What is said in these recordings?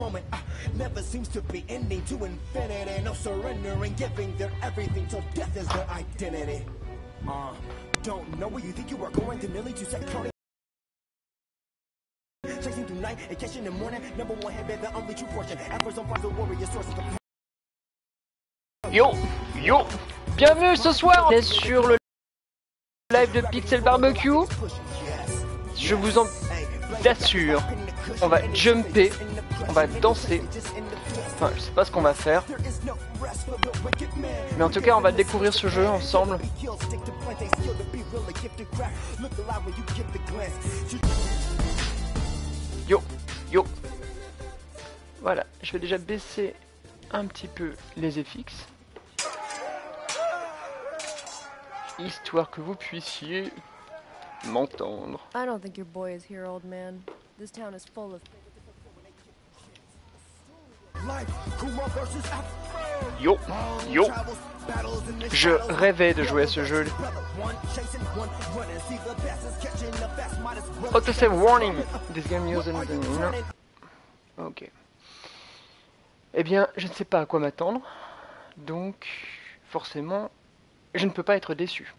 moment. Never seems to be ending to infinity. No surrendering, giving their everything till death is their identity. Don't know where you think you are going to nearly 2 seconds. Chasing through night and catching in the morning. Number one headband, the only true portion. Efforts on the warrior source of the. Yo, yo, bienvenue ce soir. On est sur le live de Pixel Barbecue. Je vous en assure, on va jumper, on va danser. Enfin, je sais pas ce qu'on va faire, mais en tout cas, on va découvrir ce jeu ensemble. Yo, yo. Voilà, je vais déjà baisser un petit peu les FX, histoire que vous puissiez m'entendre. I don't think your boy is here, old man. This town is full of... Yo, yo. Je rêvais de jouer à ce jeu. Autosave warning. This game uses... Ok. Eh bien, je ne sais pas à quoi m'attendre. Donc, forcément, je ne peux pas être déçu.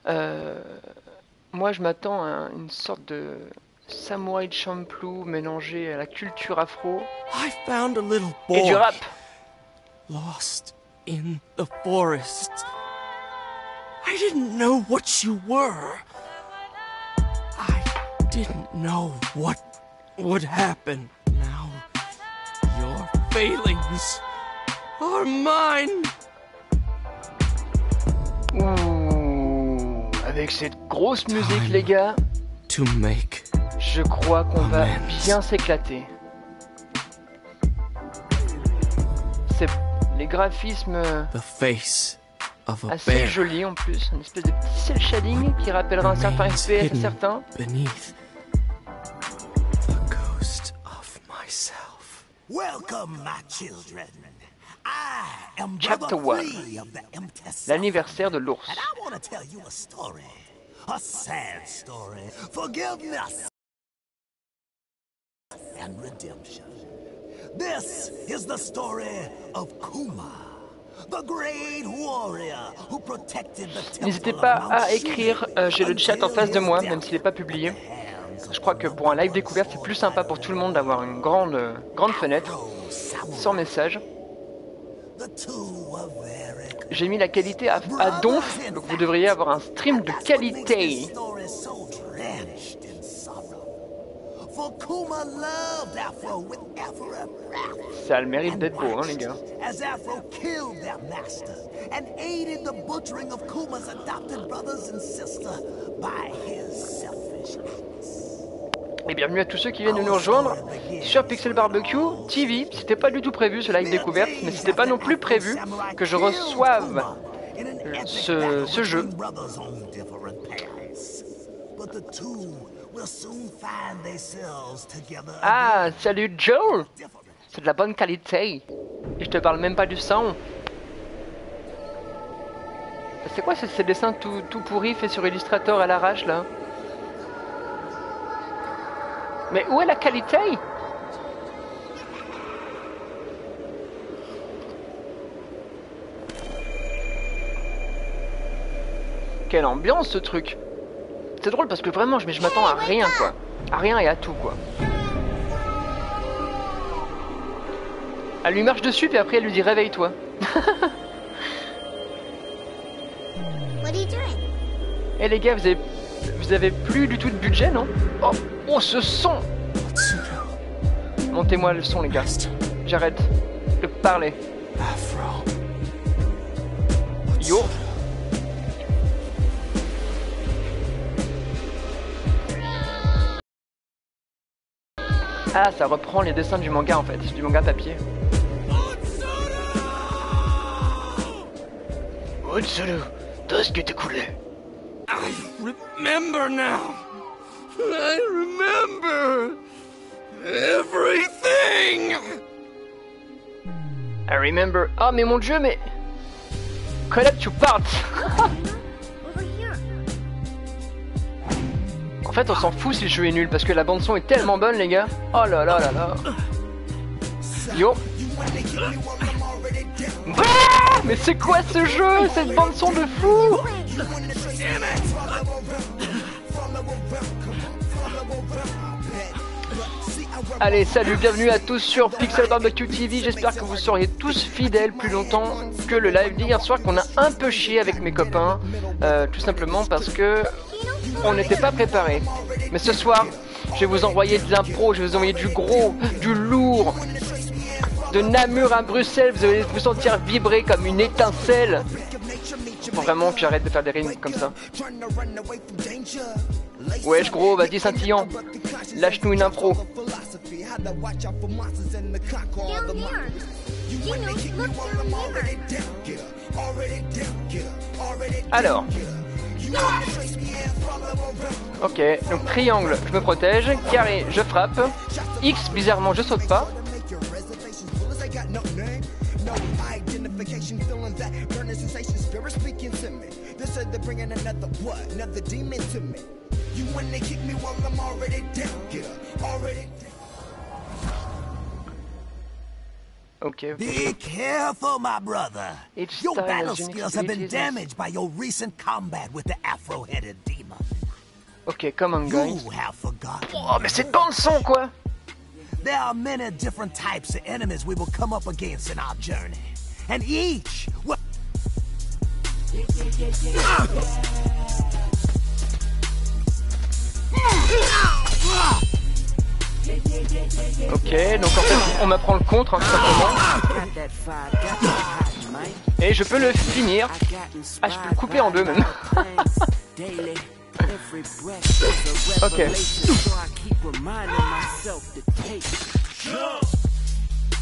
Moi, je m'attends à une sorte de samouraï de Champloo mélangé à la culture afro I found a little boy et du rap. Lost in the forest. I didn't know what you were. I didn't know what would happen. Now your failings are mine. Ouh, avec cette grosse musique, les gars, To make je crois qu'on va bien s'éclater. C'est les graphismes the face of a assez bear jolis en plus, une espèce de petit cel shading qui rappellera un certain remains FPS à hidden certains. beneath the ghost of myself. Welcome, my children. I am Chapter Brother 1. Three of the Emtess. L'anniversaire de l'ours. And I want to tell you a story. A sad story. Forgiveness and redemption. This is the story of Kuma, the great warrior who protected the temple. N'hésitez pas of Mount à écrire, j'ai le chat en face de moi, même s'il n'est pas Shira publié. at the hands of Je crois que pour un live découverte, c'est plus sympa pour tout le monde d'avoir une grande fenêtre, sans message. the two were very J'ai mis la qualité à donf, donc vous devriez avoir un stream de qualité. For Kuma loved Afro with every breath. Ça a le mérite d'être beau, hein, les gars. As Afro killed their master and aided the butchering of Kuma's adopted brothers and sisters by his selfish acts. Et bienvenue à tous ceux qui viennent de nous rejoindre sur Pixel Barbecue TV. C'était pas du tout prévu ce live découverte, mais c'était pas non plus prévu que je reçoive ce jeu. Ah, salut Joe! C'est de la bonne qualité. Et je te parle même pas du son. C'est quoi ces dessins tout pourris faits sur Illustrator à l'arrache là? Mais où est la qualité? Quelle ambiance ce truc! C'est drôle parce que vraiment je m'attends à rien quoi. À rien et à tout quoi. Elle lui marche dessus puis après elle lui dit réveille-toi. Eh les gars, vous avez plus du tout de budget non? Oh ce son! Montez-moi le son les gars. J'arrête de parler. Afro. Yo! Ah, ça reprend les dessins du manga en fait, du manga papier. Otsuru, I remember now. I remember everything. I remember. Oh mais mon dieu, mais collab tu partes. Over here. En fait, on s'en fout si le jeu est nul parce que la bande son est tellement bonne, les gars. Oh là là là là. Yo. Ah, mais c'est quoi ce jeu? Cette bande son de fou. Allez, salut, bienvenue à tous sur Pixel Barbecue TV. J'espère que vous seriez tous fidèles plus longtemps que le live d'hier soir qu'on a un peu chié avec mes copains. Tout simplement parce que on n'était pas préparés. Mais ce soir, je vais vous envoyer de l'impro, je vais vous envoyer du gros, du lourd. De Namur à Bruxelles, vous allez vous sentir vibrer comme une étincelle. Faut vraiment que j'arrête de faire des rimes comme ça. Wesh gros, vas-y scintillant. Lâche-nous une impro. Alors. Ok, donc triangle, je me protège. Carré, je frappe. X, bizarrement, je saute pas. Okay. Be careful, my brother. Each Your style battle has unique skills have been abilities. damaged by your recent combat with the afro-headed demon. Ok, come on guys. You have forgotten. Oh mais c'est bande son quoi. There are many different types of enemies we will come up against in our journey, and each will... Ok, donc en fait on m'apprend le contre hein, tout simplement. Et je peux le finir. Ah, je peux le couper en deux même. Ok.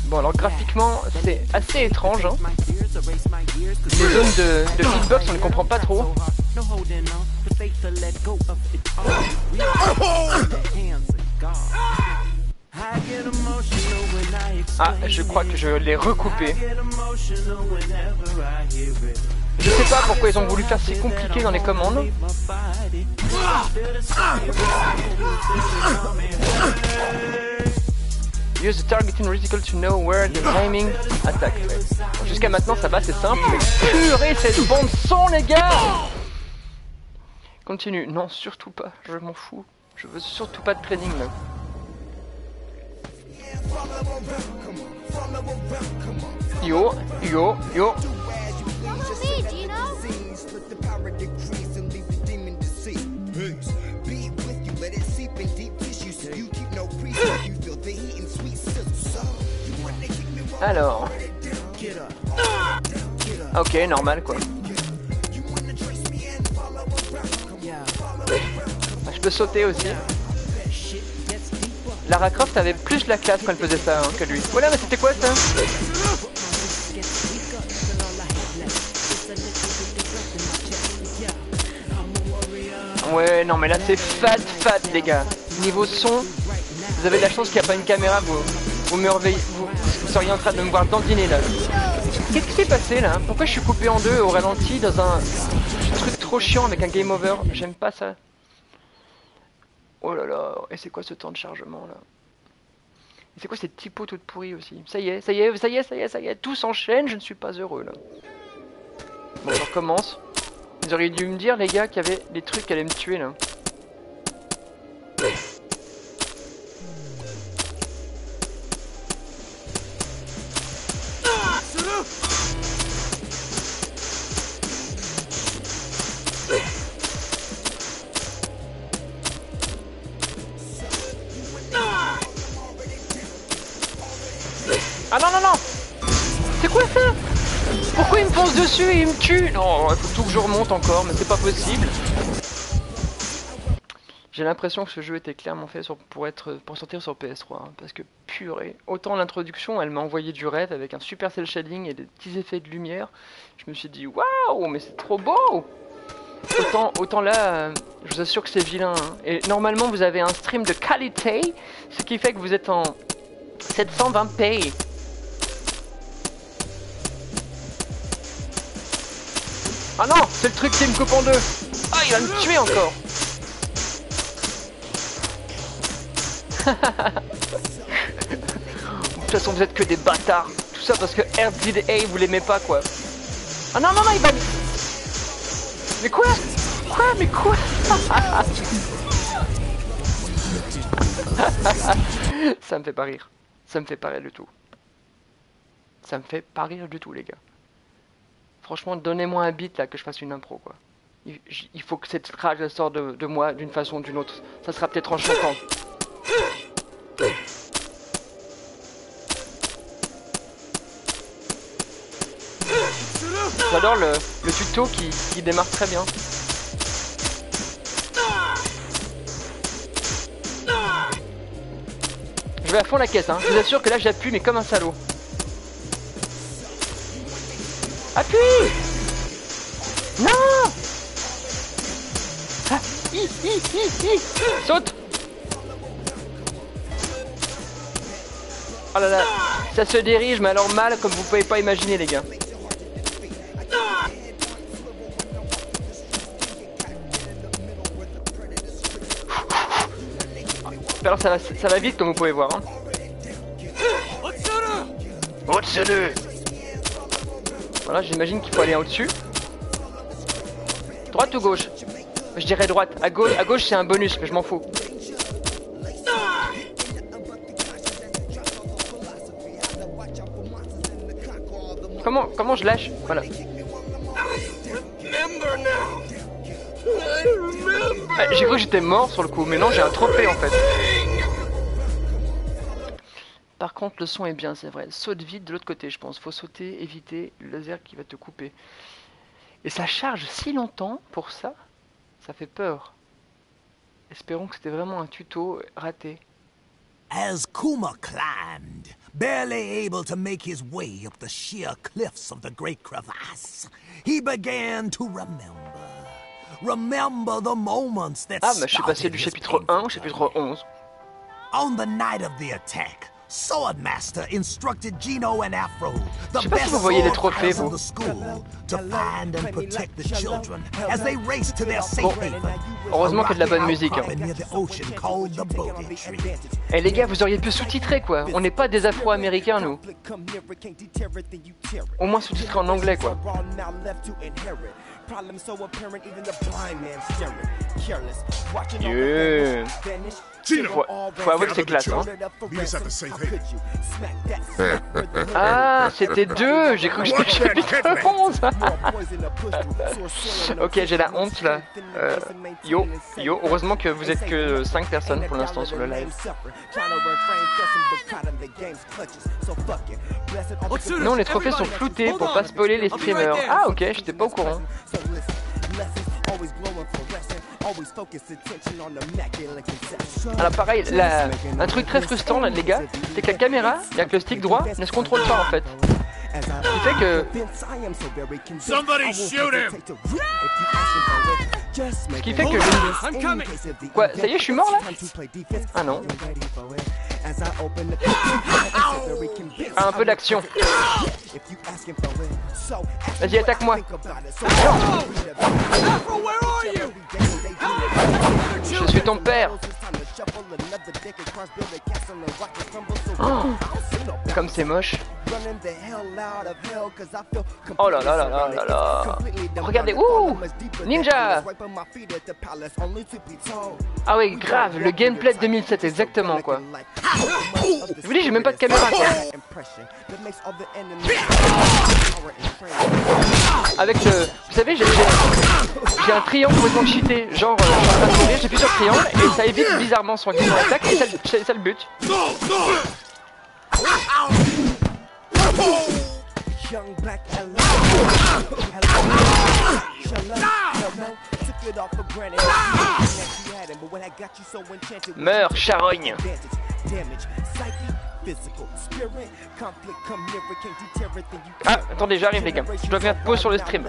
Bon alors graphiquement c'est assez étrange hein. Les zones de hitbox on ne comprend pas trop. Ah, je crois que je l'ai recoupé. Je sais pas pourquoi ils ont voulu faire si compliqué dans les commandes. Use the targeting reticle to know where the timing attack. Jusqu'à maintenant ça va, c'est simple. Mais purée, cette bande son les gars. Continue. Non, surtout pas. Je m'en fous. Je veux surtout pas de training là. Yo, yo, yo. Alors. Ok, normal quoi. Je peux sauter aussi. Lara Croft avait plus la classe quand elle faisait ça hein, que lui. Voilà, mais c'était quoi ça? Ouais, non mais là c'est fat les gars. Niveau son, vous avez de la chance qu'il n'y a pas une caméra, vous seriez en train de me voir dandiner là. Qu'est-ce qui s'est passé là? Pourquoi je suis coupé en deux au ralenti dans un truc trop chiant avec un game over? J'aime pas ça. Oh là là, et c'est quoi ce temps de chargement là? Et c'est quoi cette typo toute pourrie aussi? Ça y est, tout s'enchaîne, je ne suis pas heureux là. Bon, on recommence. Vous auriez dû me dire les gars qu'il y avait des trucs qui allaient me tuer là. Ah non non non! C'est quoi ça? Pourquoi il me fonce dessus et il me tue? Non, il faut tout que je remonte encore, mais c'est pas possible. J'ai l'impression que ce jeu était clairement fait pour sortir sur PS3, hein, parce que purée, autant l'introduction, elle m'a envoyé du rêve avec un super cel shading et des petits effets de lumière. Je me suis dit waouh, mais c'est trop beau! Autant là, je vous assure que c'est vilain. Hein. Et normalement, vous avez un stream de qualité, ce qui fait que vous êtes en 720p. Ah non, c'est le truc qui me coupe en deux. Ah, il va me tuer encore. toute façon, vous êtes que des bâtards. Tout ça parce que RZA, vous l'aimez pas, quoi. Ah non, non, non, il va... Mais quoi? Quoi? Mais quoi? Ça me fait pas rire. Ça me fait pas rire du tout. Ça me fait pas rire du tout, les gars. Franchement, donnez-moi un beat là que je fasse une impro, quoi. Il faut que cette rage sorte de moi d'une façon ou d'une autre. Ça sera peut-être en chantant. J'adore le tuto qui démarre très bien. Je vais à fond la caisse, hein. Je vous assure que là j'appuie mais comme un salaud. Appuie! Non! Ah, saute! Oh là là, ça se dirige mais alors mal comme vous pouvez pas imaginer, les gars. Alors ça va vite comme vous pouvez voir, hein. Voilà, j'imagine qu'il faut aller en dessus. Droite ou gauche? Je dirais droite. À gauche c'est un bonus, mais je m'en fous. Comment je lâche? Voilà. J'ai cru que j'étais mort sur le coup, mais non, j'ai un trophée en fait. Par contre, le son est bien, c'est vrai. Saute vite de l'autre côté, je pense. Faut sauter, éviter le laser qui va te couper. Et ça charge si longtemps pour ça, ça fait peur. Espérons que c'était vraiment un tuto raté. As Kuma climbed, barely able to make his way up the sheer cliffs of the Great Crevasse, he began to remember the moments that je suis passé du chapitre 1 au chapitre 11. On the night of the attack, Swordmaster instructed Gino and Afro, the best swordfights in the school, to find and protect the children as they raced to their safe haven. Heureusement qu'il y a de la bonne musique. Hein. Eh les gars, vous auriez pu sous-titrer quoi. On n'est pas des Afro-Américains nous. Au moins sous-titrer en anglais quoi. Yeah. Faut avouer que c'est classe, hein. Ah, c'était 2. J'ai cru que j'étais chapitre 11. Ok, j'ai la honte là. Yo, heureusement que vous êtes que 5 personnes pour l'instant sur le live. Non, les trophées sont floutés pour pas spoiler les streamers. Ah ok, j'étais pas au courant. Alors pareil, un truc très frustrant là, les gars, c'est que la caméra, avec le stick droit, ne se contrôle pas en fait. Ce qui fait que... Ce qui fait que je... Quoi, ça y est, je suis mort là? Ah non. Ah, un peu d'action. Vas-y, attaque-moi. Je suis ton père. Oh, comme c'est moche. Oh là là là là là là. Regardez, ouh, ninja. Ah oui, grave, le gameplay de 2007, exactement quoi. Je vous dis, j'ai même pas de caméra quoi. Avec le... Vous savez, j'ai un triangle complètement cheaté. Genre, je suis en train de courir, j'appuie sur le triangle et ça évite bizarrement son attaque et ça le bute. Meurs, charogne. Ah, attendez, j'arrive les gars. Je dois faire pause sur le stream.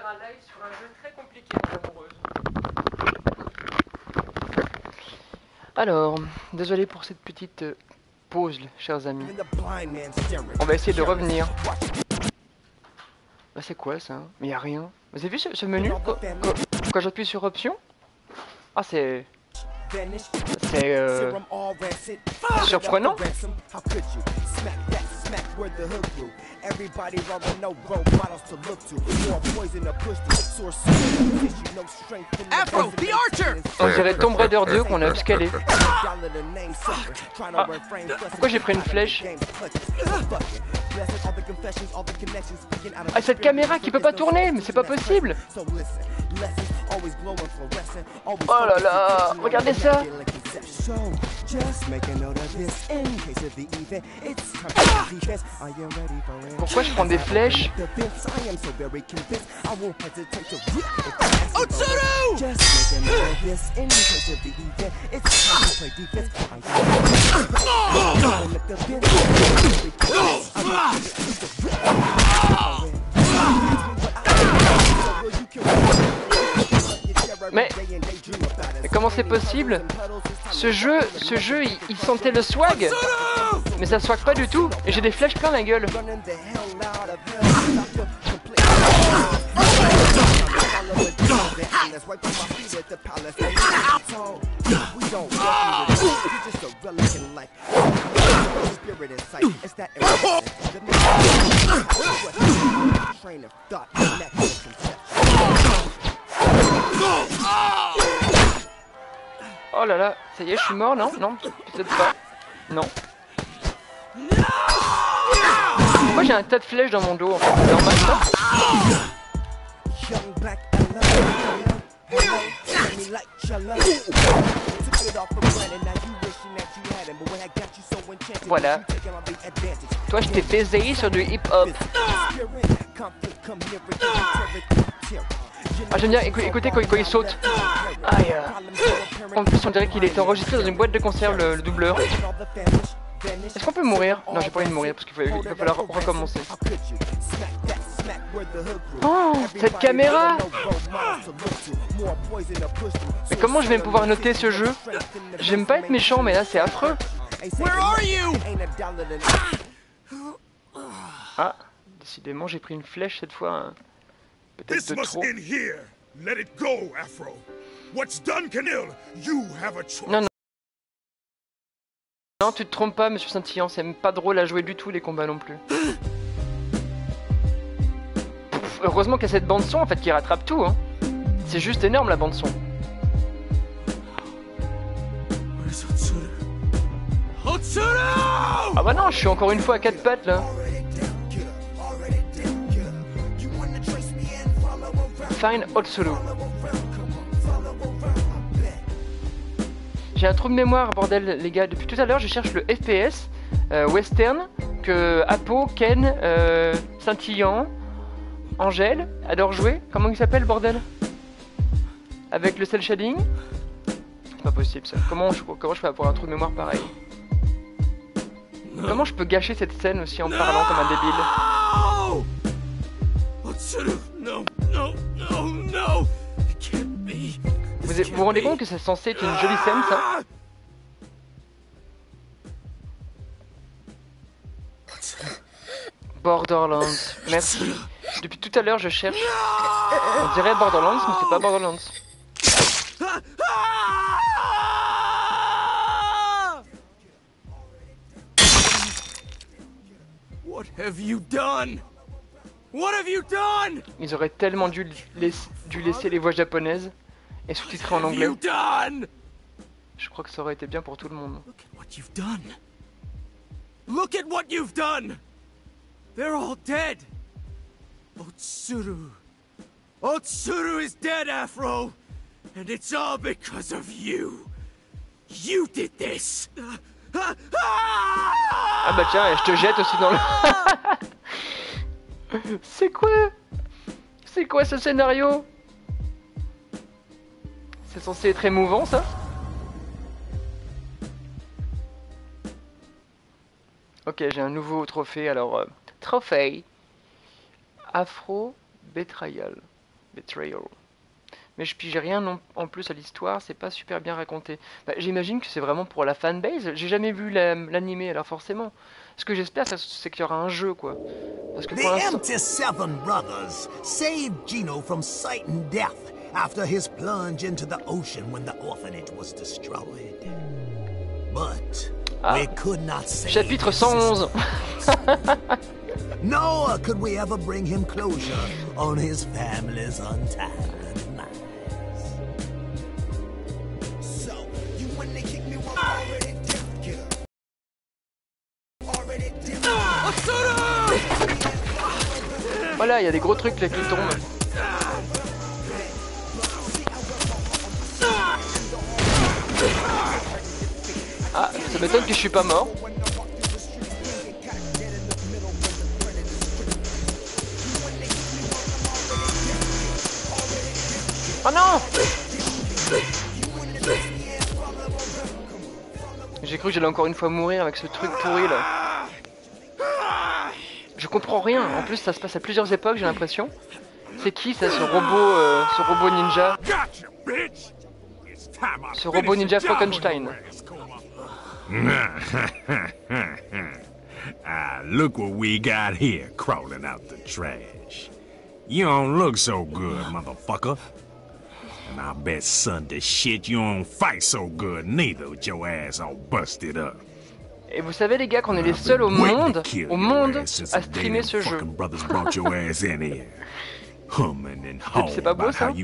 faire un live sur un jeu très compliqué pour l'amoureuses. Alors, désolé pour cette petite pause, chers amis. On va essayer de revenir. Bah c'est quoi ça? Mais y a rien. Vous avez vu ce menu quand j'appuie sur option? Ah c'est surprenant. Afro, the Archer! On dirait Tomb Raider 2 qu'on a upscalé. Ah, pourquoi j'ai pris une flèche? Ah, cette caméra qui peut pas tourner, mais c'est pas possible. Oh là là, regardez ça. Pourquoi je prends des flèches? Mais comment c'est possible? Ce jeu, il sentait le swag, mais ça swag pas du tout. Et j'ai des flèches plein la gueule. Oh là là, ça y est, je suis mort, non? Non, peut-être pas. Non. Pourquoi j'ai un tas de flèches dans mon dos en fait? C'est normal ça? Voilà. Toi, je t'ai baisé sur du hip-hop. Ah, j'aime bien, écoutez quand il saute. Aïe. En plus, on dirait qu'il est enregistré dans une boîte de conserve, le doubleur. Est-ce qu'on peut mourir? Non, j'ai pas envie de mourir parce qu'il va falloir recommencer. Oh, cette caméra! Mais comment je vais pouvoir noter ce jeu? J'aime pas être méchant, mais là c'est affreux. Ah, décidément j'ai pris une flèche cette fois. Hein. Peut-être de trop. Non, non. Non, tu te trompes pas, monsieur Saint-Illan, c'est même pas drôle à jouer du tout les combats non plus. Heureusement qu'il y a cette bande son en fait qui rattrape tout, hein. C'est juste énorme la bande son. Ah bah non, je suis encore une fois à quatre pattes là. Find Otsuru. J'ai un trou de mémoire, bordel les gars. Depuis tout à l'heure, je cherche le FPS western que Apo, Ken, Saint-Illan, Angèle adore jouer. Comment il s'appelle, bordel? Avec le cel shading? C'est pas possible ça. Comment je peux avoir un trou de mémoire pareil? Comment je peux gâcher cette scène aussi en parlant comme un débile? Vous vous rendez compte que c'est censé être une jolie scène ça? Borderlands, merci. Depuis tout à l'heure je cherche. On dirait Borderlands mais c'est pas Borderlands. What have you done? What have you done? Ils auraient tellement dû laisser les voix japonaises et sous-titrer en anglais. Je crois que ça aurait été bien pour tout le monde. Look at what you've done. Look at what you've done. They're all dead. Otsuru. Otsuru is dead, Afro. And it's all because of you. You did this. Ah bah tiens, et je te jette aussi dans le... C'est quoi? C'est quoi ce scénario? C'est censé être émouvant ça? Ok, j'ai un nouveau trophée, alors... trophée Afro Betrayal. Betrayal. Mais je pige rien non, en plus à l'histoire, c'est pas super bien raconté. Bah, j'imagine que c'est vraiment pour la fanbase. J'ai jamais vu l'animé, alors forcément. Ce que j'espère, c'est qu'il y aura un jeu, quoi. Parce que pour l'instant... The MT7 brothers saved Gino from certain death after his plunge into the ocean when the orphanage was destroyed. But we could not save Chapitre 111. Nor could we ever bring him closure on his family's untimely demise. So, you when they kick me while already dead, already dead. Voilà, il y a des gros trucs là qui tombent. Ah, ça m'étonne que je suis pas mort. Oh non! J'ai cru que j'allais encore une fois mourir avec ce truc pourri là. Je comprends rien. En plus, ça se passe à plusieurs époques, j'ai l'impression. C'est qui ça, ce robot ninja? Ce robot ninja Frankenstein. Look what we got here crawling out the trash. You don't look so good, motherfucker. And I bet Sunday shit you don't fight so good neither with your ass all busted up. Et vous savez les gars qu'on est les seuls au monde à streamer ce jeu. C'est pas beau ça? En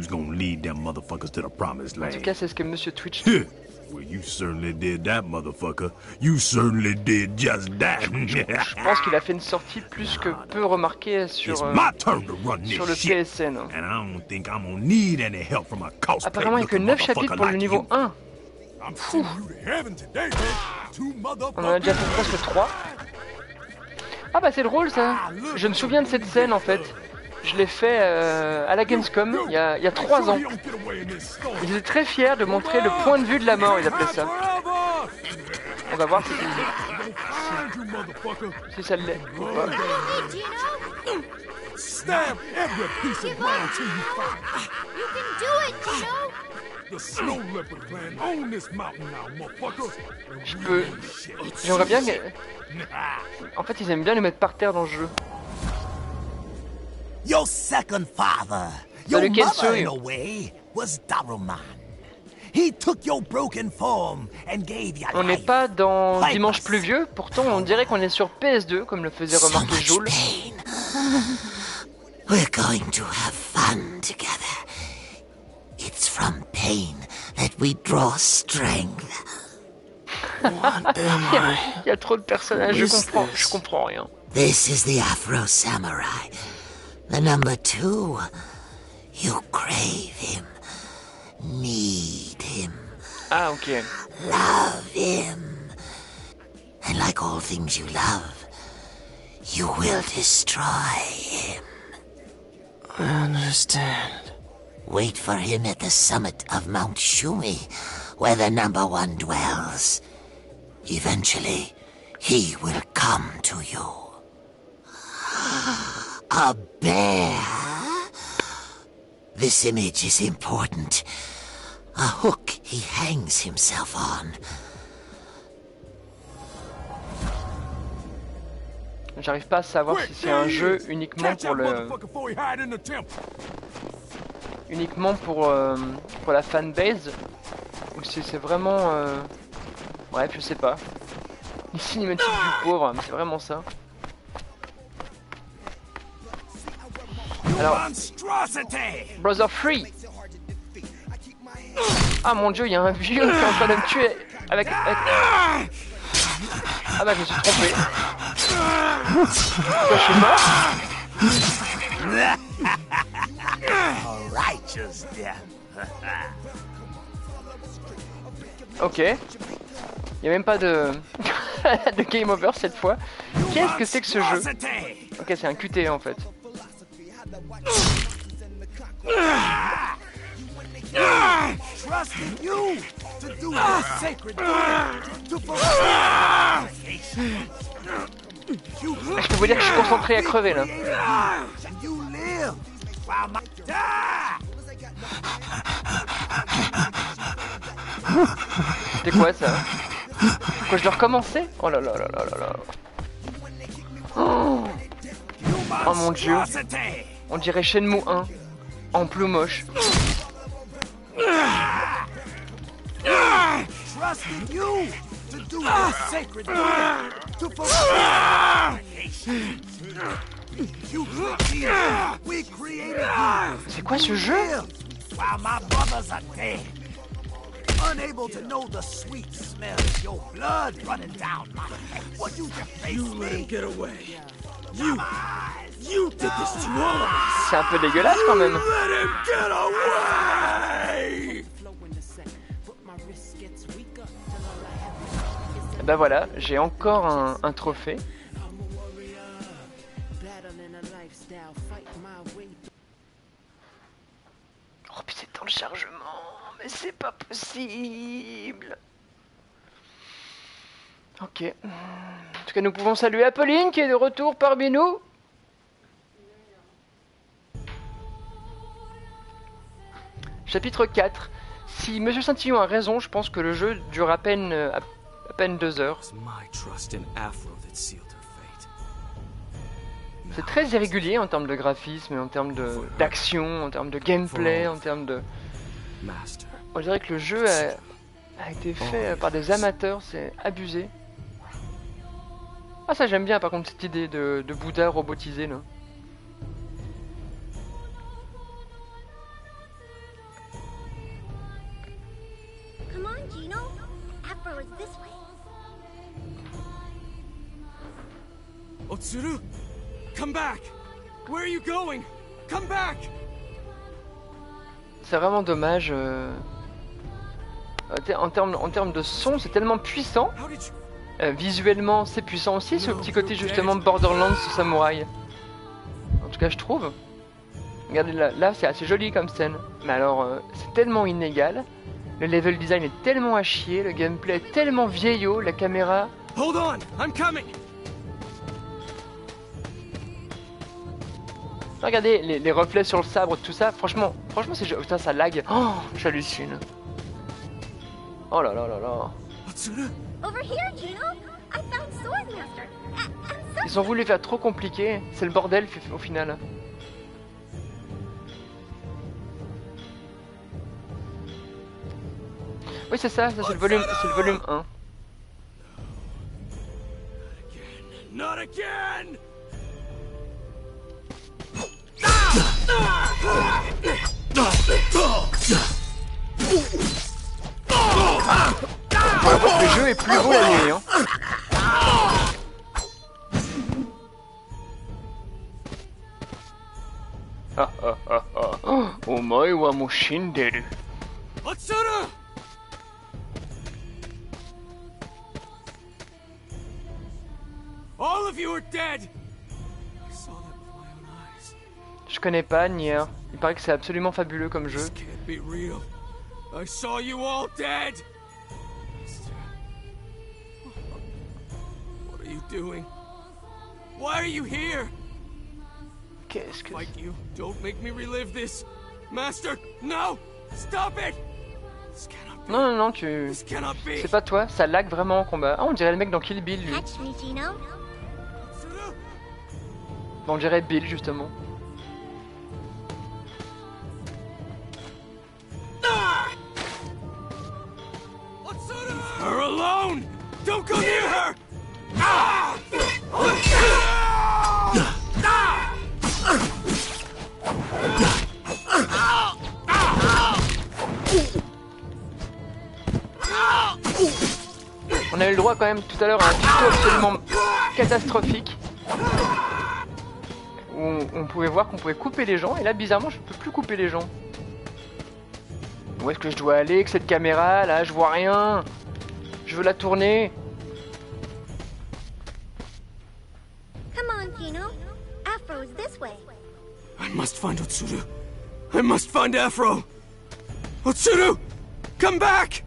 tout cas c'est ce que Monsieur Twitch dit. Well, you certainly did that, motherfucker. You certainly did just that. Je pense qu'il a fait une sortie plus que peu remarquée sur le PSN. Apparemment il n'y a que 9 chapitres pour le niveau 1. Fou. On en a déjà fait presque 3. Ah bah c'est drôle ça. Je me souviens de cette scène en fait. Je l'ai fait à la Gamescom il y a 3 ans. Ils étaient très fiers de montrer le point de vue de la mort, ils appelaient ça. On va voir si ça l'est. J'aimerais bien que... En fait ils aiment bien les mettre par terre dans le jeu. Your second father, your mother in a way, was Daruman. He took your broken form and gave you life. On n'est pas dans Dimanche pluvieux, pourtant on dirait qu'on est sur PS2, comme le faisait remarquer Joule. We're going to have fun together. It's from pain that we draw strength. Il y a trop de personnages, je comprends rien. This is the Afro Samurai. The number 2, you crave him, need him, ah, ok. Love him, and like all things you love, you will destroy him. I understand. Wait for him at the summit of Mount Shumi, where the number 1 dwells. Eventually, he will come to you. A bear? This image is important. A hook he hangs himself on. J'arrive pas à savoir si c'est un jeu uniquement pour le... Uniquement pour la fanbase, ou si c'est vraiment... Bref, je sais pas. Les cinématiques du pauvre, mais c'est vraiment ça. Alors, Brother Free. Ah mon dieu, il y a un vieux qui est en train de me tuer avec... Ah bah je me suis trompé. Pourquoi je suis mort? Ok. Il n'y a même pas de... de game over cette fois. Qu'est-ce que c'est que ce jeu? Ok, c'est un QTE en fait. Je peux vous dire que je suis concentré à crever là. C'était quoi ça? Quoi, je dois recommencer? Oh là là là là là là. Oh mon dieu. On dirait Shenmue 1. En plus moche. C'est quoi ce jeu? Unable to know the sweet smell of your blood running down my neck. What you just face You let him me? get away. You did this to all of us. C'est un peu dégueulasse quand même. Let him get away. Bah voilà, j'ai encore un trophée. Oh putain, c'est dans le chargement, mais c'est pas possible. Ok. En tout cas, nous pouvons saluer Apolline qui est de retour parmi nous. Chapitre 4. Si Monsieur Saint-Tillon a raison, je pense que le jeu dure à peine 2 heures. C'est très irrégulier en termes de graphisme, en termes d'action, en termes de gameplay, en termes de... On dirait que le jeu a été fait par des amateurs, c'est abusé. Ah ça j'aime bien par contre cette idée de Bouddha robotisé là. Come on, Gino. Afro is this way. Otsuru, come back. Where are you going? Come back. C'est vraiment dommage. En termes de son, c'est tellement puissant. How did you... Visuellement, c'est puissant aussi, ce petit côté justement Borderlands samouraï. En tout cas, je trouve. Regardez là c'est assez joli comme scène. Mais alors, c'est tellement inégal. Le level design est tellement à chier, le gameplay est tellement vieillot, la caméra... Hold on, I'm coming. Regardez les reflets sur le sabre, tout ça. Franchement, c'est... Putain, ça lag. Oh, j'hallucine. Oh là là là là. Otsuru. Over here, Gino. I found Swordmaster. And so Ils ont voulu faire trop compliqué. C'est le bordel au final. Oui, c'est ça c'est le volume 1. Not again. Le jeu est plus beau la nuit, hein. Omae wa mo shinderu. Otsuru. All of you are dead. I saw that with my own eyes. Je connais pas Nier. Il paraît que c'est absolument fabuleux comme jeu. This can't be real. I saw you all dead. Master. What are you doing? Why are you here? Qu'est-ce que... Fight you. Don't make me relive this. Master, no! Stop it! This cannot be. Non, tu... This cannot be. C'est pas toi, ça lag vraiment en combat. Ah, on dirait le mec dans Kill Bill, lui. catch me, Gino. Otsuru. On dirait Bill, justement. Leave her alone! Don't go near her! On a eu le droit quand même tout à l'heure à un tuto absolument catastrophique. Où on pouvait voir qu'on pouvait couper les gens, et là bizarrement je peux plus couper les gens. Où est-ce que je dois aller avec cette caméra là? Je vois rien. Je veux la tourner. Come on, Gino. Afro is this way. I must find Otsuru. I must find Afro. Otsuru! Come back!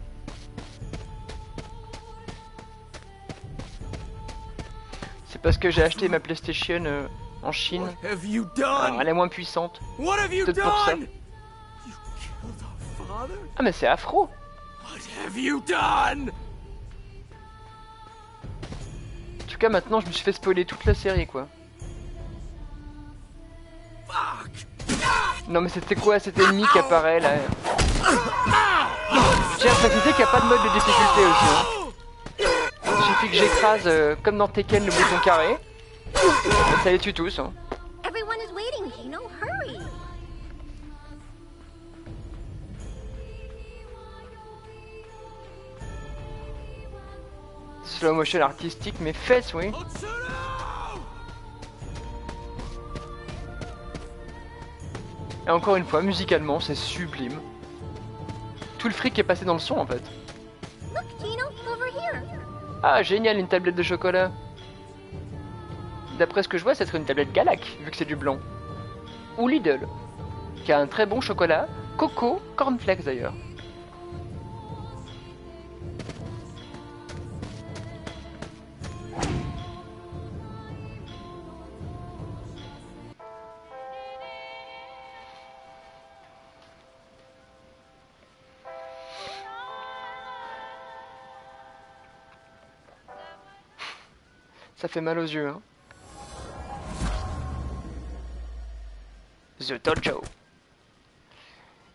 C'est parce que j'ai acheté ma PlayStation en Chine. What have you Alors, done? elle est moins puissante. What have you Peut-être pour ça. done? You killed our father? Ah mais c'est Afro. What have you done? En tout cas, maintenant, je me suis fait spoiler toute la série, quoi. Non, mais c'était quoi cet ennemi qui apparaît, là? Je tiens à préciser qu'il n'y a pas de mode de difficulté aussi, hein. Il suffit que j'écrase, comme dans Tekken, le bouton carré. Et ça les tue tous, hein. Everyone is waiting, Gino. Hurry! Slow motion artistique, mes fesses, oui. Et encore une fois, musicalement, c'est sublime. Tout le fric est passé dans le son, en fait. Look, Gino, over here. Ah, génial, une tablette de chocolat. D'après ce que je vois, ça serait une tablette Galac, vu que c'est du blanc. Ou Lidl, qui a un très bon chocolat, coco, cornflakes d'ailleurs. Ça fait mal aux yeux, hein. The Dojo.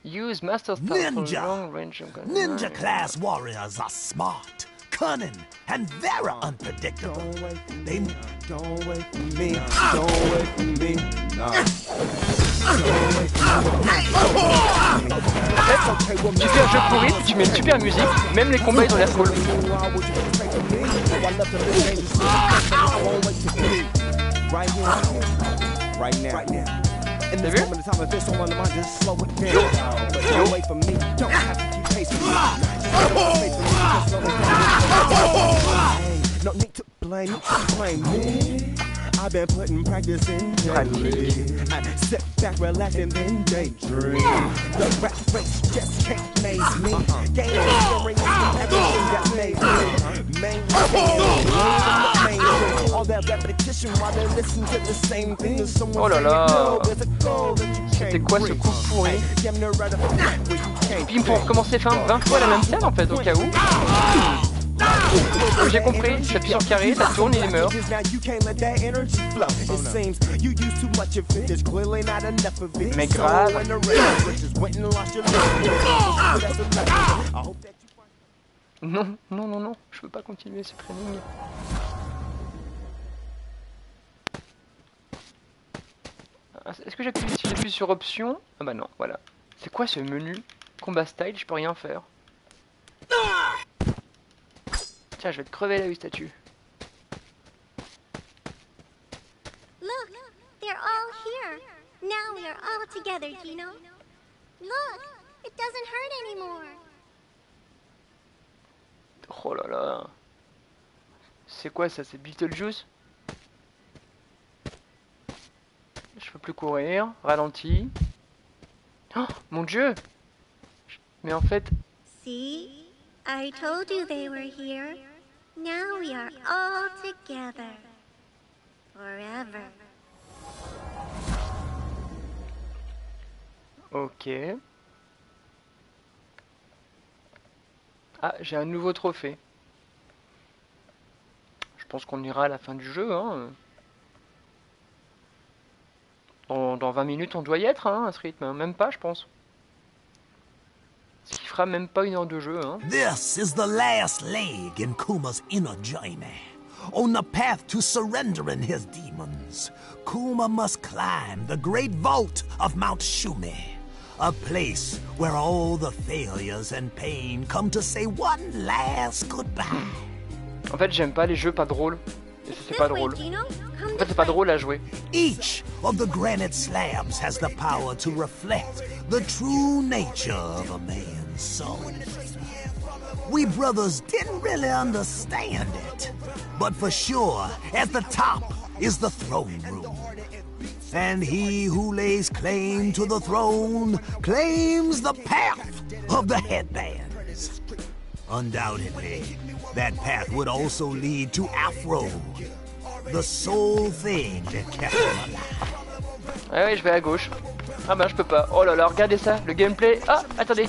Use Master Style for long range. Ninja class warriors are smart, cunning, and very unpredictable. They Don't wait for me. Don't wait for me. No. Tu fais un jeu pourri, tu mets une super musique, même les combats ils ont l'air cool. T'as vu? No need to blame me. I've been putting practice in daily. I sit back, relax, and then daydream. The rap race just can't maze me. Gain everything that made me. All that repetition while they listen to the same thing as someone. Oh là là. C'était quoi ce coup pourri? Puis pour recommencer 20 fois la même scène en fait au cas où. J'ai compris, j'appuie sur carré, ça tourne, il meurt. Mais grave. Non, non, non, non, je peux pas continuer ce training. Est-ce que j'appuie si j'appuie sur option? Ah bah non, voilà. C'est quoi ce menu? Combat style, je peux rien faire. Tiens, je vais te crever la statue. Look, they're all here. Now we are all together, Gino. Look, it doesn't hurt anymore. Oh là là. C'est quoi ça? C'est Beetlejuice? Je peux plus courir. Ralenti. Oh, mon Dieu! Mais en fait... See? I told you they were here. Now we are all together. Forever. Ok. Ah, j'ai un nouveau trophée. Je pense qu'on ira à la fin du jeu, hein. Dans 20 minutes, on doit y être, hein, à ce rythme. Même pas, je pense. Ce qui fera même pas 1 heure de jeu, hein. This is the last leg in Kuma's inner journey. On the path to surrendering his demons, Kuma must climb the great vault of Mount Shumi, a place where all the failures and pain come to say one last goodbye. En fait, j'aime pas les jeux pas drôles. Et ça, c'est pas drôle. En fait, c'est pas drôle à jouer. Each of the granite slabs has the power to reflect the true nature of a man's soul. We brothers didn't really understand it, but for sure, at the top is the throne room. And he who lays claim to the throne claims the path of the headbands. Undoubtedly, that path would also lead to Afro, the sole thing that kept him alive. Ouais, ouais, je vais à gauche. Ah bah je peux pas. Oh là là, regardez ça, le gameplay. Ah, attendez.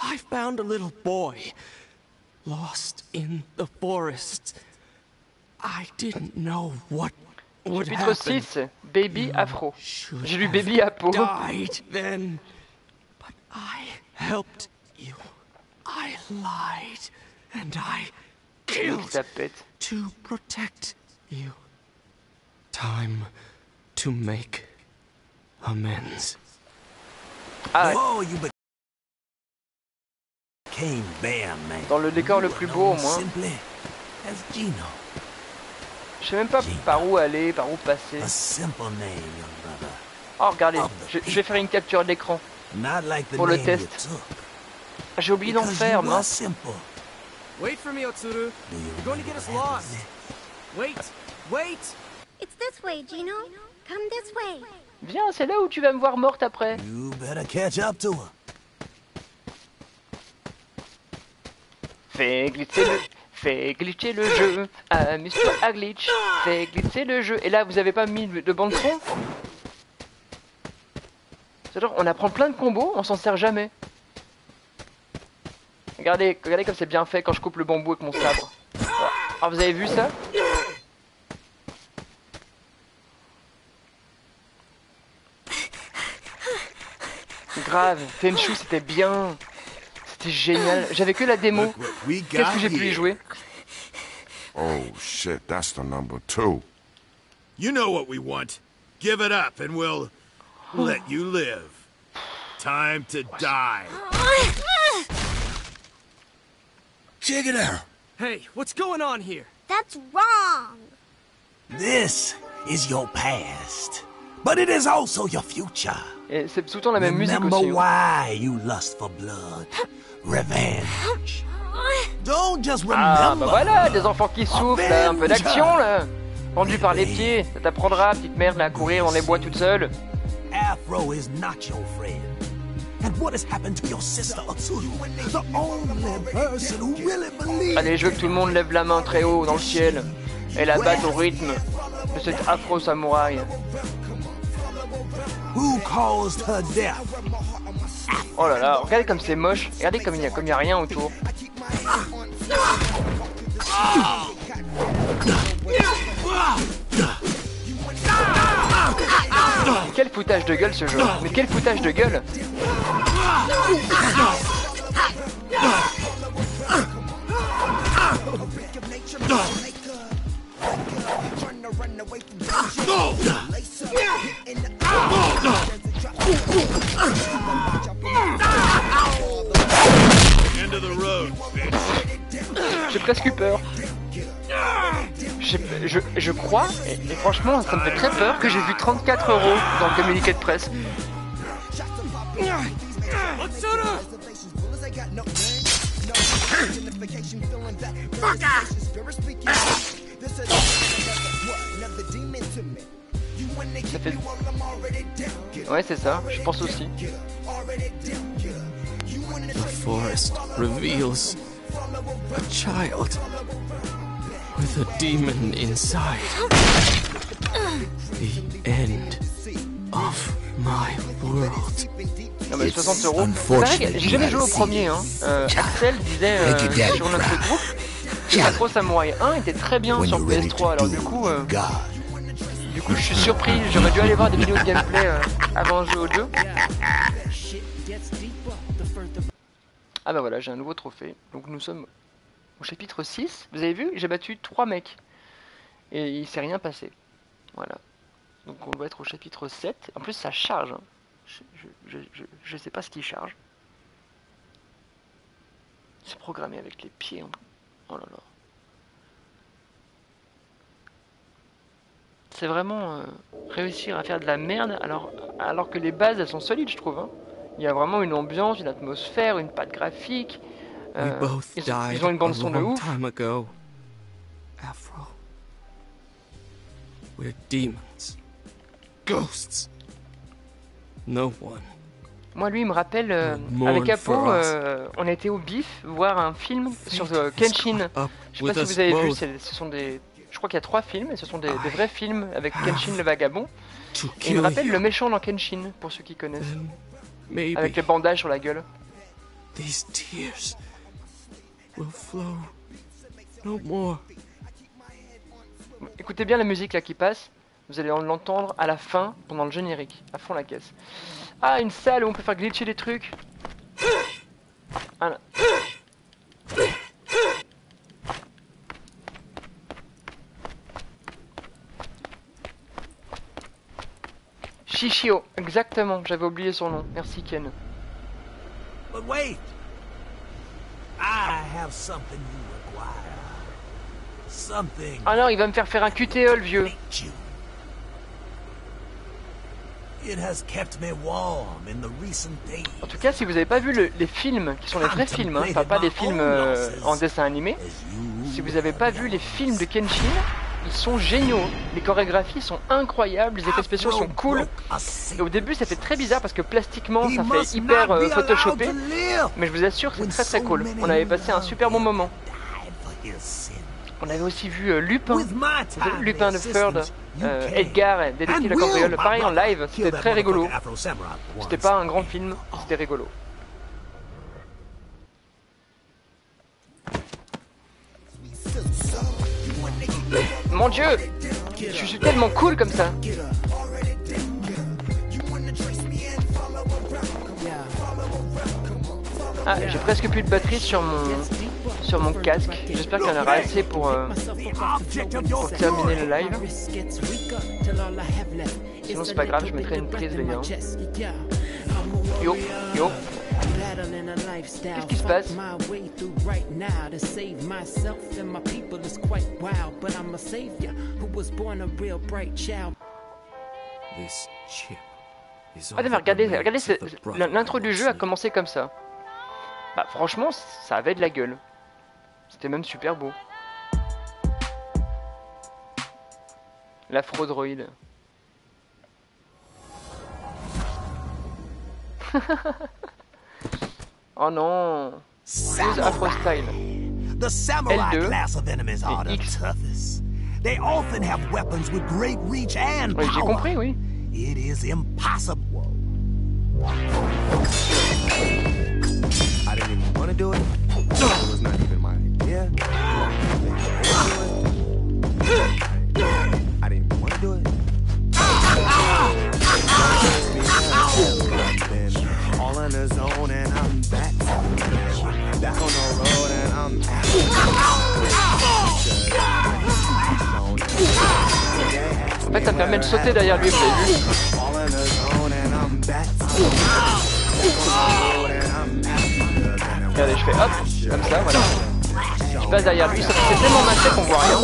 I found a little boy lost in the forest. I didn't know what would Chapitre happen. 6, Baby Afro. J'ai lu Baby Apo. Died then, but I helped you. I lied and I killed to protect you. Time to make amends. Ah, Oh, you became Bear Man. dans le décor le plus beau au moins. Simply as Gino. Je sais même pas par où aller, par où passer. A simple name, young brother. Oh, regardez, je vais faire une capture d'écran Not like the pour le name test. you took, J'ai oublié d'en because faire, you were mince. simple. Wait for me, Otsuru. Do you You're going to get us lost. Wait, wait. It's this way, Gino. Come this way. Viens, c'est là où tu vas me voir morte après. You better catch up to her. Fais glitcher le jeu. Amuse-toi à glitch. Fais glitcher le jeu. Et là, vous avez pas mis de bande son? C'est genre, on apprend plein de combos, on s'en sert jamais. Regardez comme c'est bien fait quand je coupe le bambou avec mon sabre. Voilà. Alors vous avez vu ça? Grave, Tenchu c'était bien. C'était génial. J'avais que la démo. Qu'est-ce que j'ai pu y jouer? Oh shit, that's the number 2. You know what we want. Give it up and we'll let you live. Time to die. Check it out. Hey, what's going on here? That's wrong. This is your past, but it is also your future. Et c'est tout le temps la même musique Remember aussi. why you lust for blood, revenge. Don't just Ah remember. bah voilà, des enfants qui souffrent, là, un peu d'action là. Pendu par les pieds, ça t'apprendra, petite merde, là, à courir dans les bois toute seule. Afro is not your friend. And what has happened to your sister Otsuru? The only person who really believes. Allez, je veux que tout le monde lève la main très haut dans le ciel et la batte au rythme de cet afro-samouraï. Who caused her death? Oh là là, regardez comme c'est moche, regardez comme il y a rien autour. Quel foutage de gueule ce jeu. Mais quel foutage de gueule. J'ai presque eu peur. Je crois, et franchement ça me fait très peur, que j'ai vu 34 € dans le communiqué de presse. Ça fait... Ouais c'est ça, je pense aussi. The forest reveals a child with a demon inside. The end of my world. Non mais 60 €. C'est vrai que j'ai jamais joué au premier. Hein. Axel disait sur notre groupe que Afro Samurai 1 était très bien sur PS3. Alors du coup je suis surpris. J'aurais dû aller voir des vidéos de gameplay avant de jouer au jeu. Ah bah voilà, j'ai un nouveau trophée. Donc nous sommes au chapitre 6. Vous avez vu, j'ai battu 3 mecs. Et il s'est rien passé. Voilà. Donc on doit être au chapitre 7. En plus ça charge. Hein. Je sais pas ce qui charge. C'est programmé avec les pieds. Hein. Oh là là. C'est vraiment réussir à faire de la merde alors que les bases elles sont solides je trouve. Hein. Il y a vraiment une ambiance, une atmosphère, une patte graphique. Ils ont une bande son de ouf. Afro. We're demons. Ghosts. No one. Moi lui il me rappelle avec Apo on était au bif voir un film sur Kenshin. Je sais pas si vous avez vu, ce sont des... Je crois qu'il y a 3 films et ce sont des vrais films avec Kenshin le vagabond. Et il me rappelle le méchant dans Kenshin pour ceux qui connaissent. Avec les bandages sur la gueule. these tears will flow no more. Écoutez bien la musique là qui passe. Vous allez l'entendre à la fin, pendant le générique, à fond la caisse. Ah, une salle où on peut faire glitcher des trucs. Voilà. Shishio, exactement, j'avais oublié son nom. Merci Ken. But wait. I have something you require. Something. Ah non, il va me faire un QTE le vieux. It has kept me warm in the recent days. En tout cas, si vous n'avez pas vu les films, qui sont les vrais films, hein, enfin pas des films en dessin animé, si vous n'avez pas vu les films de Kenshin, ils sont géniaux. Les chorégraphies sont incroyables, les effets spéciaux sont cool. Et au début, ça fait très bizarre parce que plastiquement, ça fait hyper photoshopé, mais je vous assure, c'est très très cool. On avait passé un super bon moment. On avait aussi vu Lupin, Lupin the Third, Edgar, Détective la Cambriole, pareil en live, c'était très rigolo. C'était pas un grand film, c'était rigolo. Mon Dieu, je suis tellement cool comme ça. Ah, j'ai presque plus de batterie sur mon casque. J'espère qu'il y en aura assez pour terminer le live. Sinon c'est pas grave, je mettrai une prise les gars. Yo, yo. Qu'est-ce qui se passe? Ah mais regardez, l'intro du jeu a commencé comme ça. Bah franchement, ça avait de la gueule. C'était même super beau. L'afro-droïde. Oh non. Use Afro Style. The samurai L2 class of enemies are the toughest. They often have weapons with great reach and power. Oui, j'ai compris, oui. It is impossible. I didn't even want to do it. It was not even my idea. I didn't even want to do it. All in the zone and I'm back. Back on the road and I'm En fait, ça me permet de sauter derrière lui, vous avez vu? Regardez, je fais hop, comme ça, voilà. Je passe derrière lui, sauf que c'est tellement massé qu'on voit rien.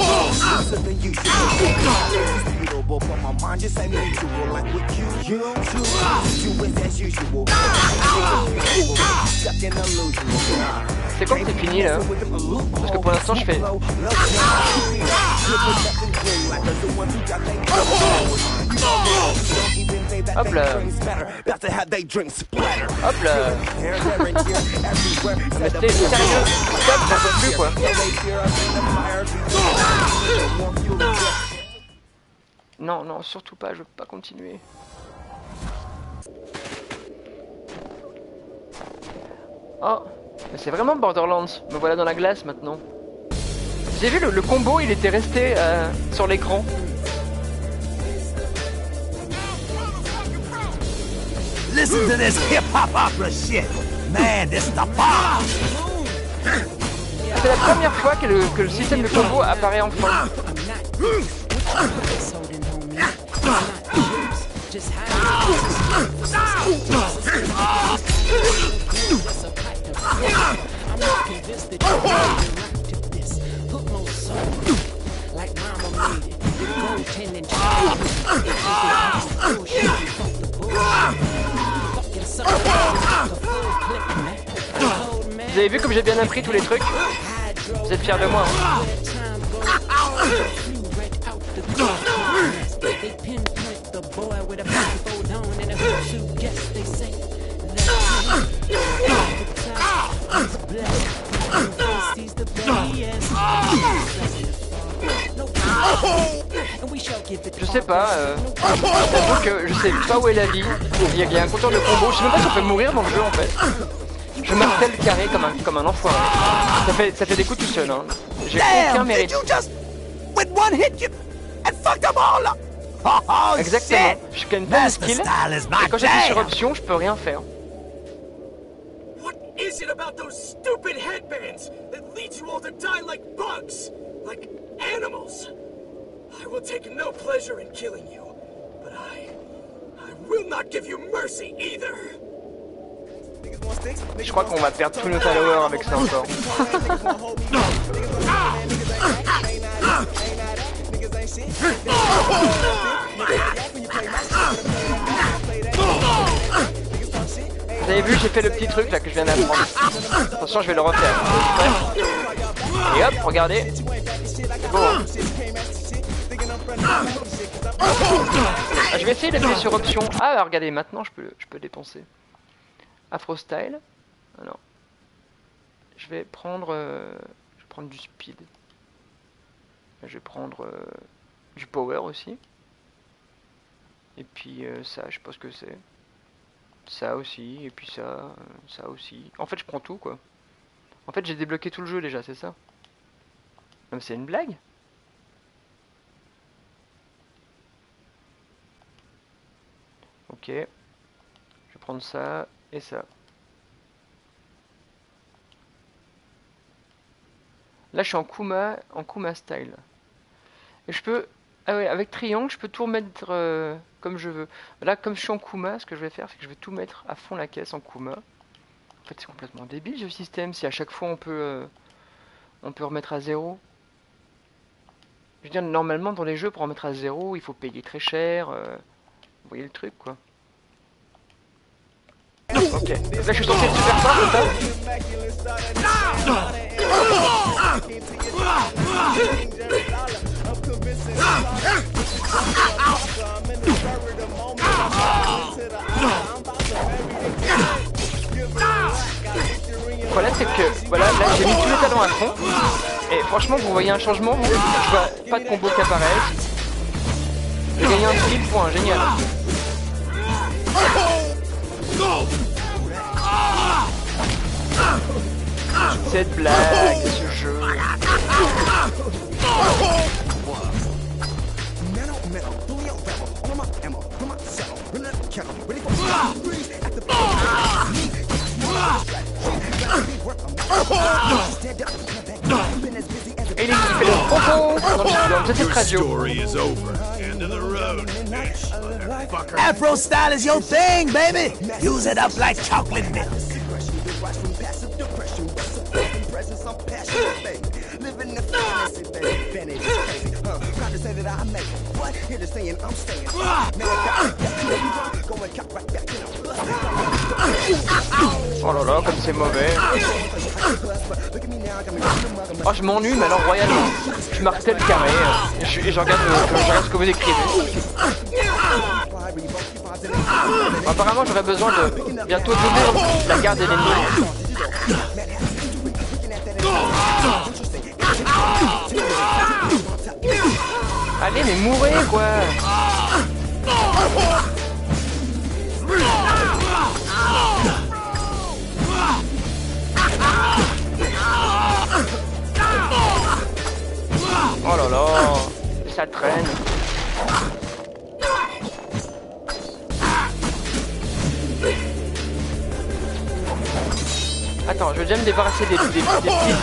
C'est quand que c'est fini là? Parce que pour l'instant je fais... Hop là. Hop là. Mais t'es sérieux? Stop, j'en peux plus quoi. Non, non, surtout pas, je peux pas continuer. Oh, mais c'est vraiment Borderlands. Me voilà dans la glace maintenant. J'ai vu le combo, il était resté sur l'écran. Listen to this hip-hop opera shit. Man, this is the bomb. C'est la première fois que le système de combo apparaît enfin. Vous avez vu comme j'ai bien appris tous les trucs? Vous êtes fiers de moi, hein? Je sais pas, j'avoue que je sais pas où est la vie. Il y a un compteur de combo, je sais même pas si on peut mourir dans le jeu en fait. Je martèle carré comme un enfoiré. Ça fait des coups tout seul, hein. J'ai aucun mérite. Exactement. Je gagne pas de skill. Et quand j'appuie sur option, je peux rien faire. What is it about those stupid headbands that leads you all to die like bugs? Like animals? I will take no pleasure in killing you, but I will not give you mercy either. Je crois qu'on va perdre tous nos followers avec ça encore. Vous avez vu, j'ai fait le petit truc là que je viens d'apprendre. Attention, je vais le refaire. Et hop, regardez. C'est bon. Je vais essayer d'appuyer sur option. Ah, regardez, maintenant je peux dépenser. Afro Style. Alors, je vais prendre du speed. Je vais prendre du power aussi. Et puis ça, je sais pas ce que c'est. Ça aussi, et puis ça aussi. En fait, je prends tout, quoi. En fait, j'ai débloqué tout le jeu déjà, c'est ça? Non, mais c'est une blague? Ok. Je vais prendre ça et ça. Là, je suis en Kuma style. Et je peux... Ah ouais, avec triangle, je peux tout remettre comme je veux. Là, comme je suis en Kuma, ce que je vais faire, c'est que je vais tout mettre à fond la caisse en Kuma. En fait, c'est complètement débile ce système. Si à chaque fois on peut remettre à 0. Je veux dire, normalement, dans les jeux, pour remettre à 0, il faut payer très cher. Vous voyez le truc, quoi. Ok. Là, je suis censé être super fort, c'est ça? Le problème c'est que voilà, là j'ai mis tous les talons à fond et franchement vous voyez un changement, vous, je vois pas de combo qui apparaissent. J'ai gagné un skill point, génial. Cette blague, ce jeu. Et il fait le propos dans cette radio. Afro style is your thing, baby. Use it up like chocolate milk. Oh là là, comme c'est mauvais. Oh, je m'ennuie, mais alors royalement. Je martèle carré et je regarde ce que vous écrivez. Apparemment, j'aurais besoin de bientôt d'ouvrir la garde de l'ennemi. Allez, mais mourrez, quoi. Oh là là, ça traîne. Attends, je vais déjà me débarrasser des petits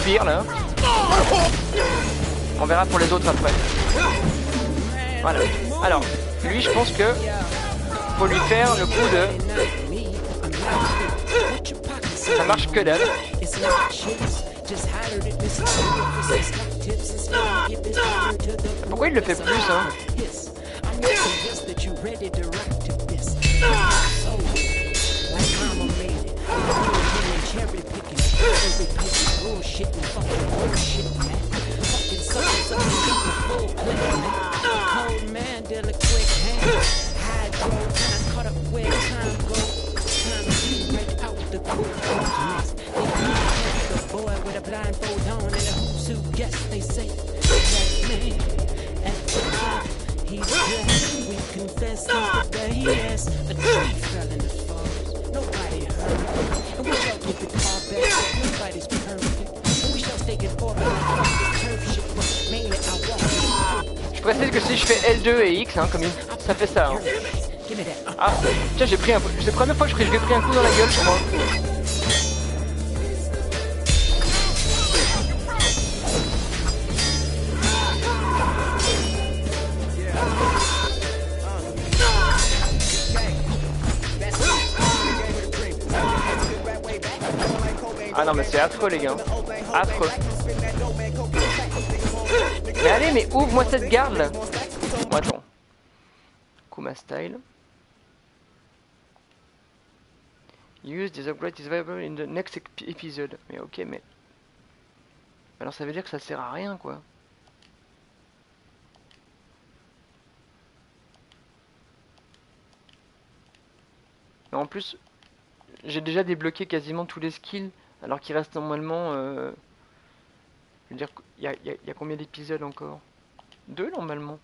sbires là. On verra pour les autres après. Voilà. Alors, lui je pense que faut lui faire le coup de... Ça marche que dalle. Pourquoi il le fait plus, hein? nobody heard. And we shall give it our best, nobody's perfect. And we shall stay in orbit like turf shit, but mainly I walk. Je précise que si je fais L2 et X, hein, comme ça fait ça. Hein. Ah, tiens, j'ai pris un coup. C'est la première fois que je lui ai pris un coup dans la gueule, je crois. Ah non mais c'est affreux les gars, affreux. Mais allez, mais ouvre-moi cette garde là. Bon, attends. Kuma style. Use this upgrade is available in the next episode. Mais ok, mais alors ça veut dire que ça sert à rien quoi. Mais en plus, j'ai déjà débloqué quasiment tous les skills. Alors qu'il reste normalement... je veux dire, il y a combien d'épisodes encore? 2 normalement.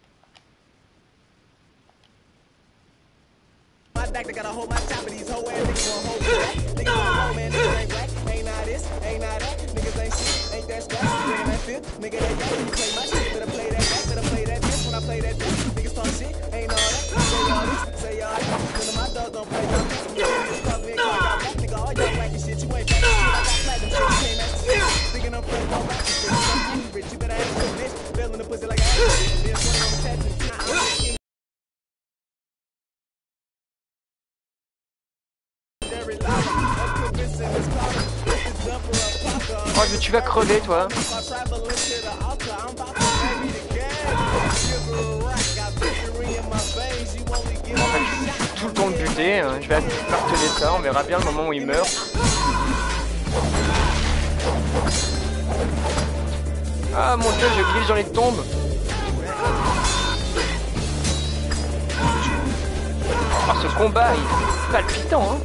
Oh mais tu vas crever toi. Tout le temps de buter, je vais marteler ça, on verra bien le moment où il meurt. Ah mon dieu, je glisse dans les tombes. Ah ce combat il est palpitant hein.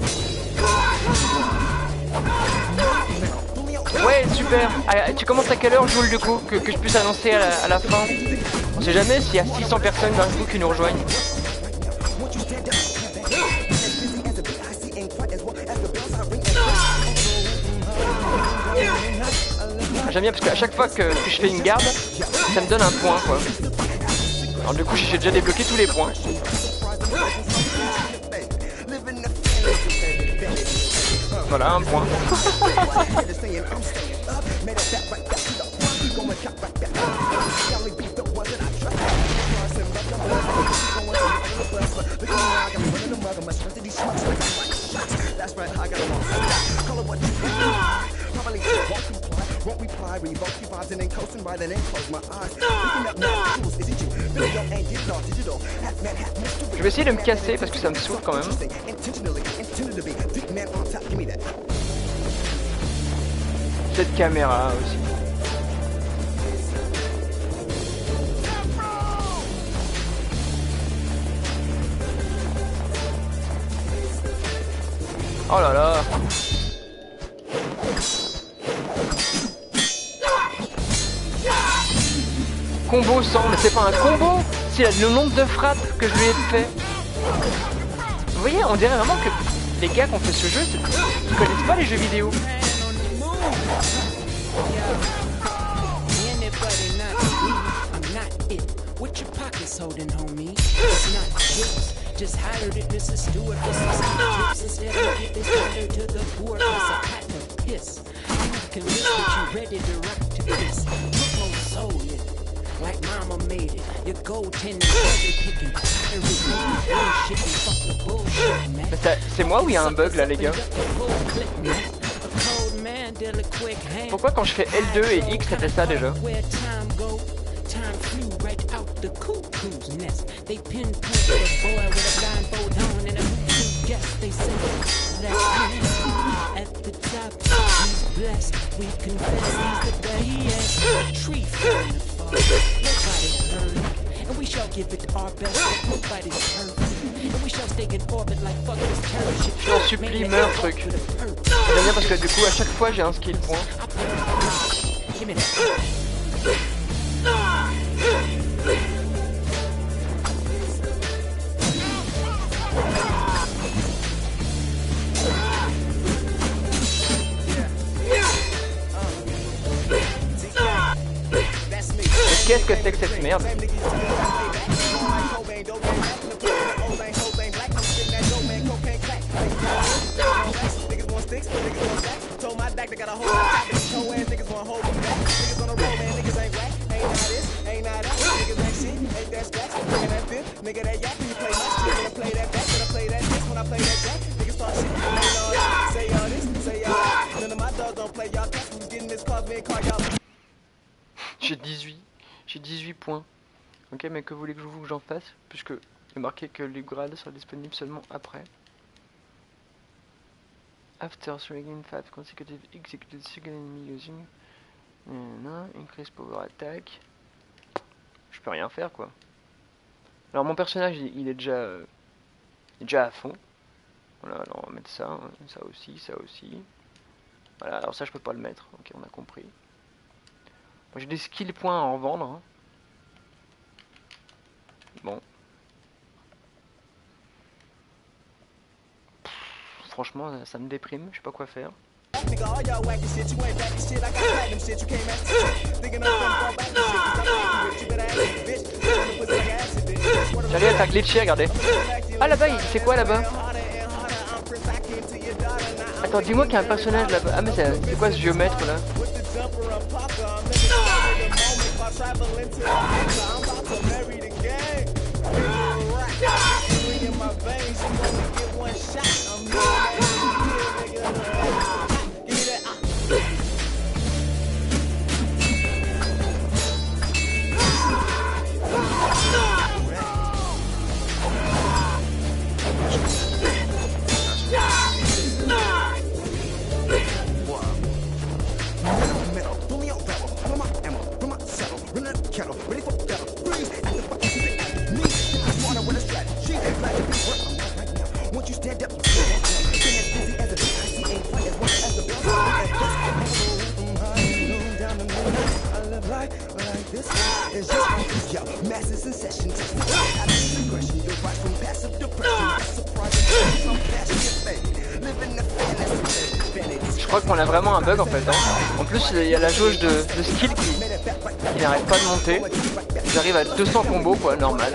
Ouais super. Ah, tu commences à quelle heure Jules du coup que je puisse annoncer à la fin. On sait jamais s'il y a 600 personnes d'un coup qui nous rejoignent. J'aime bien parce qu'à chaque fois que je fais une garde, ça me donne un point quoi. Alors du coup j'ai déjà débloqué tous les points. Voilà un point. Je vais essayer de me casser parce que ça me saoule quand même. Cette caméra aussi. Oh là là. Combo 100, mais c'est pas un combo, c'est le nombre de frappes que je lui ai fait. Vous voyez, on dirait vraiment que les gars qui ont fait ce jeu, ils connaissent pas les jeux vidéo. Like mama made it, your goaltender picking. C'est moi ou il y a un bug là les gars? Pourquoi quand je fais L2 et X ça fait ça déjà? Je t'en supplie, meurs truc. J'aime bien parce que du coup à chaque fois j'ai un skill point. c'est que cette merde? J'ai 18 points. Ok, mais que voulez que j'en fasse? Puisque il est marqué que les grades sera disponible seulement après. After striking 5 consecutive executed second enemy using increase power attack. Je peux rien faire quoi. Alors mon personnage il est déjà à fond. Voilà, alors on va mettre ça, hein, ça aussi. Voilà, alors ça je peux pas le mettre. Ok, on a compris. J'ai des skill points à en vendre. Hein. Bon. Franchement, ça me déprime, je sais pas quoi faire. J'allais à faire glitcher, regardez. Ah là-bas, c'est quoi là-bas? Attends, dis-moi qu'il y a un personnage là-bas. Ah mais c'est quoi ce géomètre là? Je crois qu'on a vraiment un bug en fait. Hein. En plus, il y a la jauge de skill qui n'arrête pas de monter. J'arrive à 200 combos quoi, normal.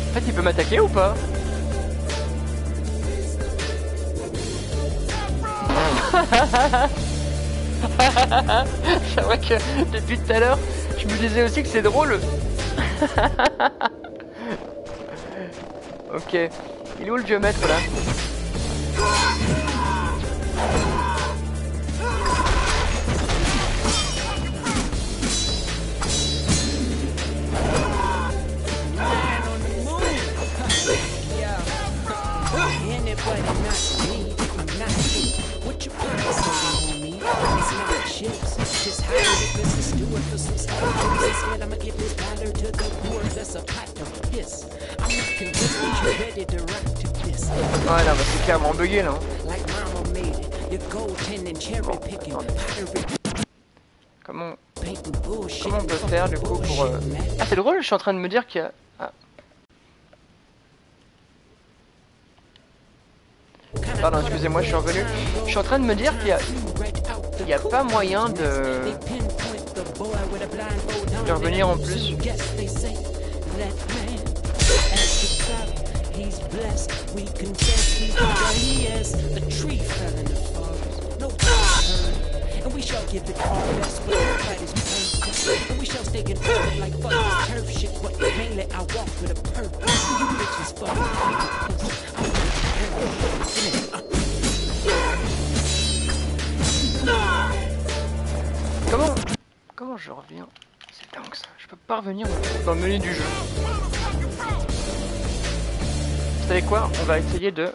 En fait, il peut m'attaquer ou pas? C'est vrai que depuis tout à l'heure, je me disais aussi que c'est drôle. Ok, il est où le géomètre là? Ouais là, bah, c'est clairement bugué là. Comment on peut faire du coup pour... Ah c'est drôle, je suis en train de me dire qu'il y a... Ah. Pardon, excusez-moi, je suis revenu. Je suis en train de me dire qu'il y a pas moyen de revenir en plus. Comment je reviens? C'est dingue ça, je peux pas revenir dans le menu du jeu. Vous savez quoi? On va essayer de